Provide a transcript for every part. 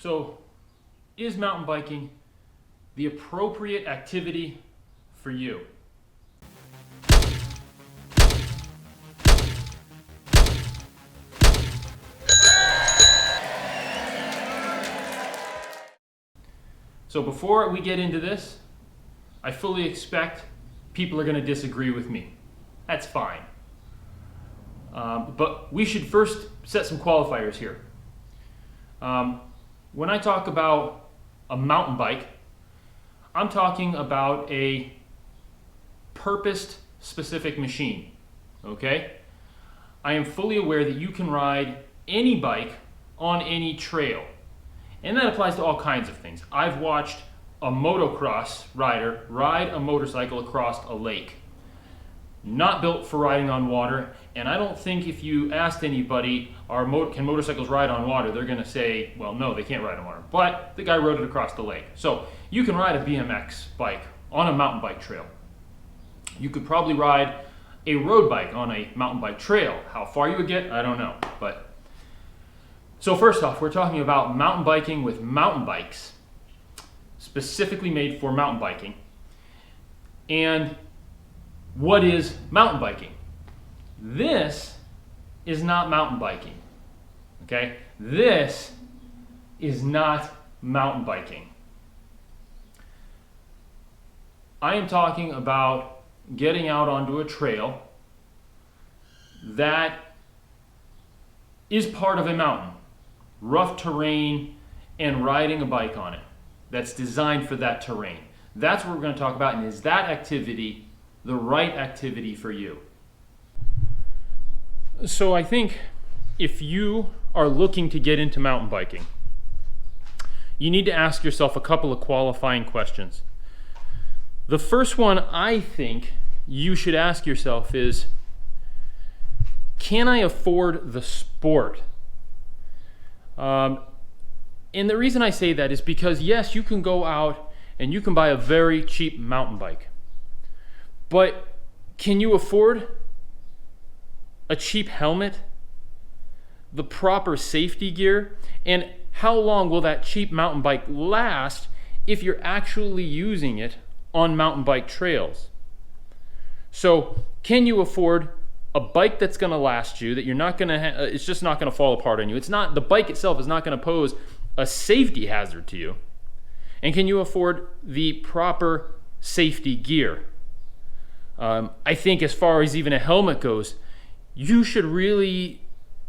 So, is mountain biking the appropriate activity for you? So before we get into this, I fully expect people are going to disagree with me. That's fine. But we should first set some qualifiers here. When I talk about a mountain bike, I'm talking about a purposed specific machine, okay? I am fully aware that you can ride any bike on any trail. And that applies to all kinds of things. I've watched a motocross rider ride a motorcycle across a lake. Not built for riding on water, and I don't think if you asked anybody, can motorcycles ride on water, they're going to say, well, no, they can't ride on water. But the guy rode it across the lake. So you can ride a BMX bike on a mountain bike trail. You could probably ride a road bike on a mountain bike trail. How far you would get, I don't know. So first off, we're talking about mountain biking with mountain bikes, specifically made for mountain biking. And what is mountain biking? This is not mountain biking, okay? This is not mountain biking. I am talking about getting out onto a trail that is part of a mountain, rough terrain, and riding a bike on it that's designed for that terrain. That's what we're going to talk about, and is that activity the right activity for you? So I think if you are looking to get into mountain biking, you need to ask yourself a couple of qualifying questions. The first one I think you should ask yourself is, can I afford the sport? And the reason I say that is because, yes, you can go out and you can buy a very cheap mountain bike. But can you afford a cheap helmet, the proper safety gear, and how long will that cheap mountain bike last if you're actually using it on mountain bike trails? So, can you afford a bike that's going to last you, that you're not going to it's just not going to fall apart on you? It's not, the bike itself is not going to pose a safety hazard to you. And can you afford the proper safety gear? I think as far as even a helmet goes, you should really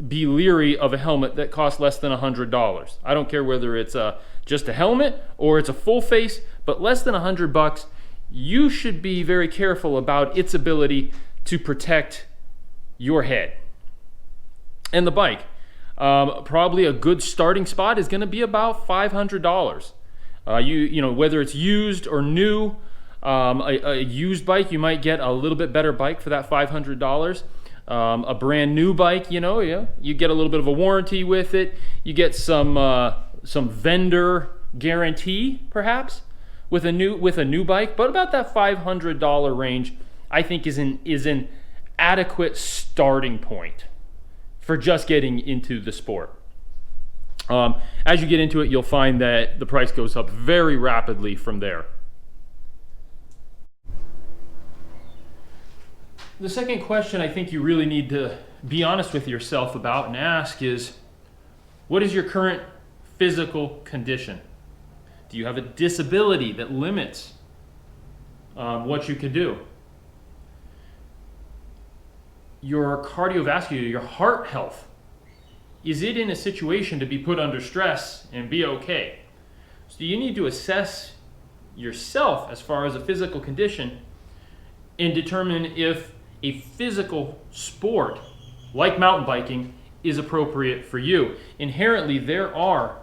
be leery of a helmet that costs less than $100. I don't care whether it's just a helmet or it's a full face, but less than $100, you should be very careful about its ability to protect your head. And the bike, probably a good starting spot is going to be about $500. You know, whether it's used or new, a used bike, you might get a little bit better bike for that $500. A brand new bike, you get a little bit of a warranty with it. You get some vendor guarantee, perhaps, with a new bike. But about that $500 range, I think is an adequate starting point for just getting into the sport. As you get into it, you'll find that the price goes up very rapidly from there. The second question I think you really need to be honest with yourself about and ask is, what is your current physical condition? Do you have a disability that limits what you can do? Your cardiovascular, your heart health, is it in a situation to be put under stress and be okay? So you need to assess yourself as far as a physical condition and determine if a physical sport like mountain biking is appropriate for you. Inherently, there are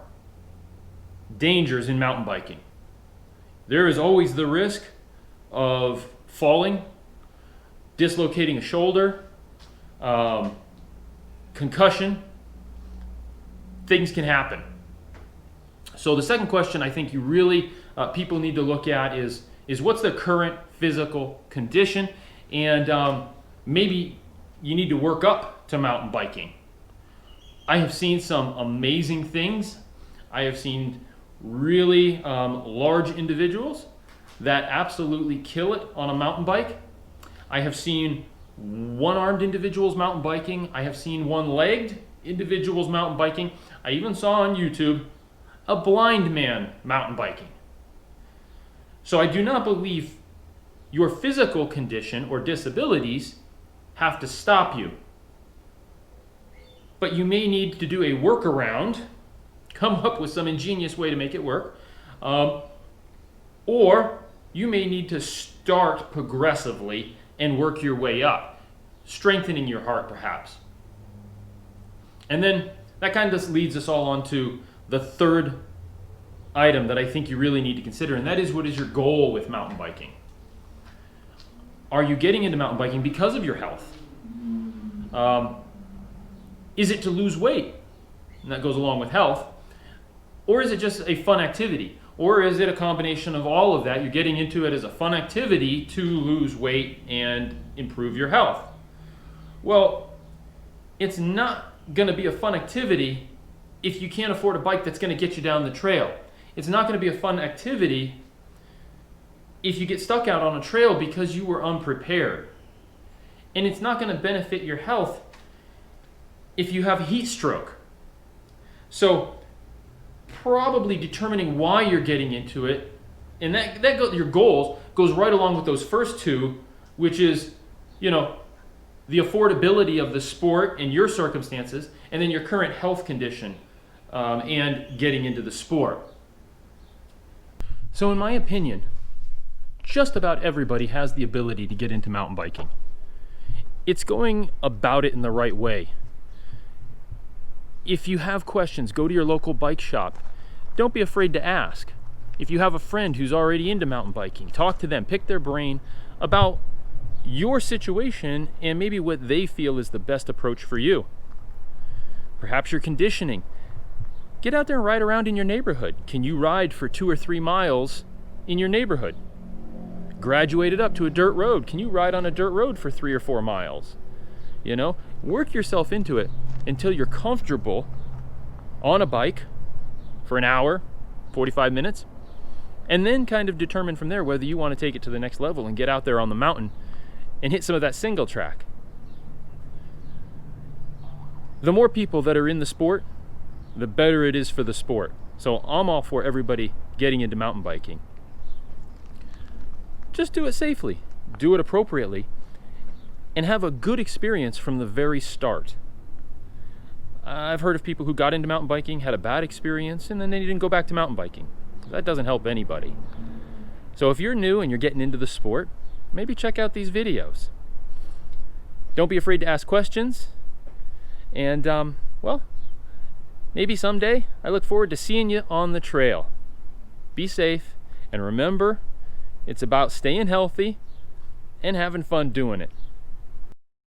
dangers in mountain biking. There is always the risk of falling, dislocating a shoulder, concussion. Things can happen. So the second question I think you really people need to look at is what's the current physical condition, and maybe you need to work up to mountain biking. I have seen some amazing things. I have seen really large individuals that absolutely kill it on a mountain bike. I have seen one-armed individuals mountain biking. I have seen one-legged individuals mountain biking. I even saw on YouTube a blind man mountain biking. So I do not believe your physical condition or disabilities have to stop you. But you may need to do a workaround, come up with some ingenious way to make it work, or you may need to start progressively and work your way up, strengthening your heart perhaps. And then that kind of leads us all on to the third item that I think you really need to consider, and that is, what is your goal with mountain biking? Are you getting into mountain biking because of your health? Is it to lose weight? And that goes along with health. Or is it just a fun activity? Or is it a combination of all of that? You're getting into it as a fun activity to lose weight and improve your health. Well, it's not going to be a fun activity if you can't afford a bike that's going to get you down the trail. It's not going to be a fun activity if you get stuck out on a trail because you were unprepared. And it's not going to benefit your health if you have heat stroke. So probably determining why you're getting into it, and your goals goes right along with those first two, which is, the affordability of the sport and your circumstances, and then your current health condition and getting into the sport. So in my opinion, just about everybody has the ability to get into mountain biking. It's going about it in the right way. If you have questions, go to your local bike shop. Don't be afraid to ask. If you have a friend who's already into mountain biking, talk to them, pick their brain about your situation and maybe what they feel is the best approach for you. Perhaps your conditioning. Get out there and ride around in your neighborhood. Can you ride for 2 or 3 miles in your neighborhood? Graduate it up to a dirt road. Can you ride on a dirt road for 3 or 4 miles? Work yourself into it until you're comfortable on a bike for an hour, 45 minutes, and then kind of determine from there whether you want to take it to the next level and get out there on the mountain and hit some of that single track. The more people that are in the sport, the better it is for the sport. So I'm all for everybody getting into mountain biking. Just do it safely, do it appropriately, and have a good experience from the very start. I've heard of people who got into mountain biking, had a bad experience, and then they didn't go back to mountain biking. That doesn't help anybody. So if you're new and you're getting into the sport, maybe check out these videos. Don't be afraid to ask questions. And, maybe someday I look forward to seeing you on the trail. Be safe, and remember, it's about staying healthy and having fun doing it.